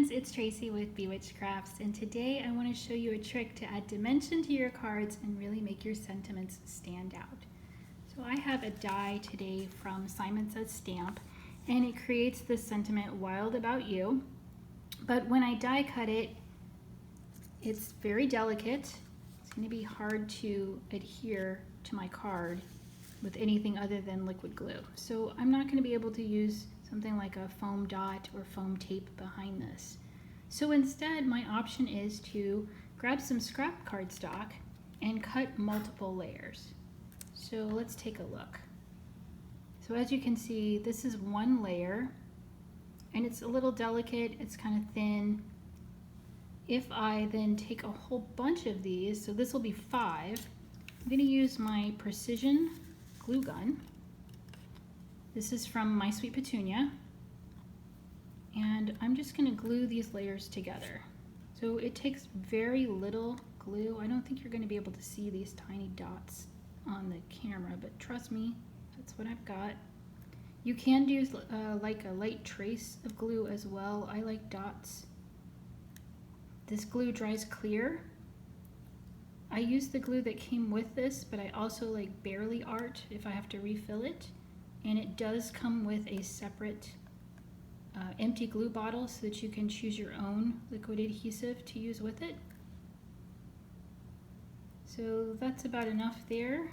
friends, it's Tracy with Bewitched Crafts, and today I want to show you a trick to add dimension to your cards and really make your sentiments stand out. So I have a die today from Simon Says Stamp, and it creates this sentiment, Wild About You. But when I die cut it, it's very delicate. It's going to be hard to adhere to my card with anything other than liquid glue. So I'm not going to be able to use something like a foam dot or foam tape behind this. So instead, my option is to grab some scrap cardstock and cut multiple layers. So let's take a look. So as you can see, this is one layer, and it's a little delicate, it's kind of thin. If I then take a whole bunch of these, so this will be 5, I'm going to use my precision glue gun. This is from My Sweet Petunia, and I'm just going to glue these layers together. So it takes very little glue. I don't think you're going to be able to see these tiny dots on the camera, but trust me, that's what I've got. You can use like a light trace of glue as well. I like dots. This glue dries clear. I use the glue that came with this, but I also like Barely Art if I have to refill it. And it does come with a separate empty glue bottle so that you can choose your own liquid adhesive to use with it. So that's about enough there.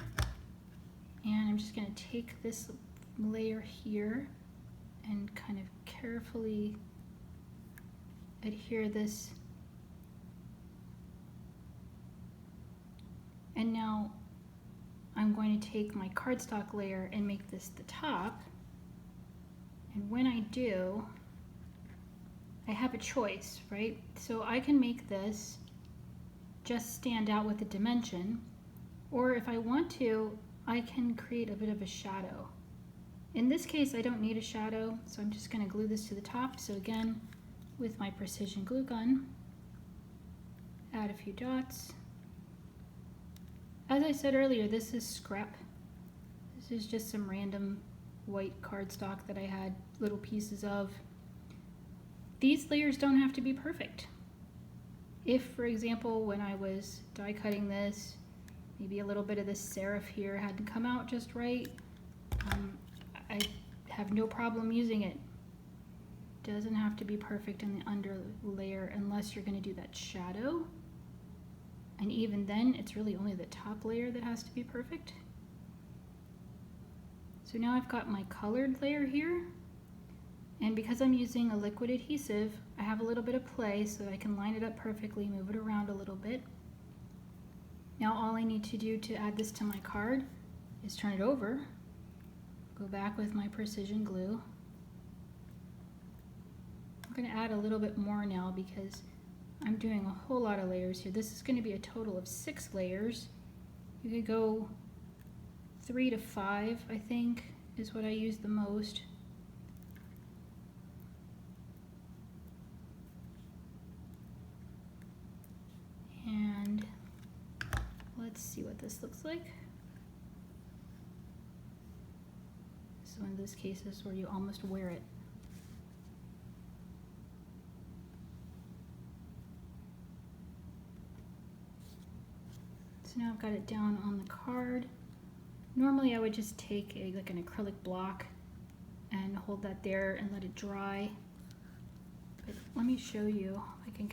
And I'm just going to take this layer here and kind of carefully adhere this. And now I'm going to take my cardstock layer and make this the top. And when I do, I have a choice, right? So I can make this just stand out with the dimension, or if I want to, I can create a bit of a shadow. In this case, I don't need a shadow, so I'm just going to glue this to the top. So again, with my precision glue gun, add a few dots. As I said earlier, this is scrap. This is just some random white cardstock that I had little pieces of. These layers don't have to be perfect. If, for example, when I was die cutting this, maybe a little bit of this serif here hadn't come out just right, I have no problem using it. Doesn't have to be perfect in the under layer unless you're going to do that shadow. And even then, it's really only the top layer that has to be perfect. So now I've got my colored layer here. And because I'm using a liquid adhesive, I have a little bit of play so I can line it up perfectly, move it around a little bit. Now all I need to do to add this to my card is turn it over, go back with my precision glue. I'm going to add a little bit more now because I'm doing a whole lot of layers here. This is going to be a total of 6 layers. You could go 3 to 5, I think, is what I use the most. And let's see what this looks like. This is one of those cases where you almost wear it. So now I've got it down on the card. Normally I would just take like an acrylic block and hold that there and let it dry. But let me show you. I can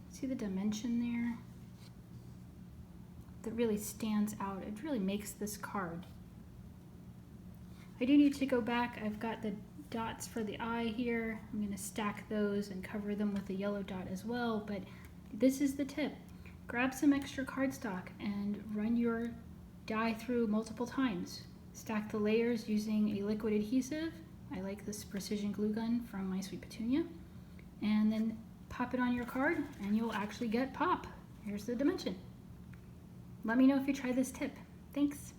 see the dimension there? That really stands out. It really makes this card. I do need to go back. I've got the dots for the eye here. I'm going to stack those and cover them with a yellow dot as well, but this is the tip. Grab some extra cardstock and run your die through multiple times. Stack the layers using a liquid adhesive. I like this precision glue gun from My Sweet Petunia. And then pop it on your card and you'll actually get pop. Here's the dimension. Let me know if you try this tip. Thanks.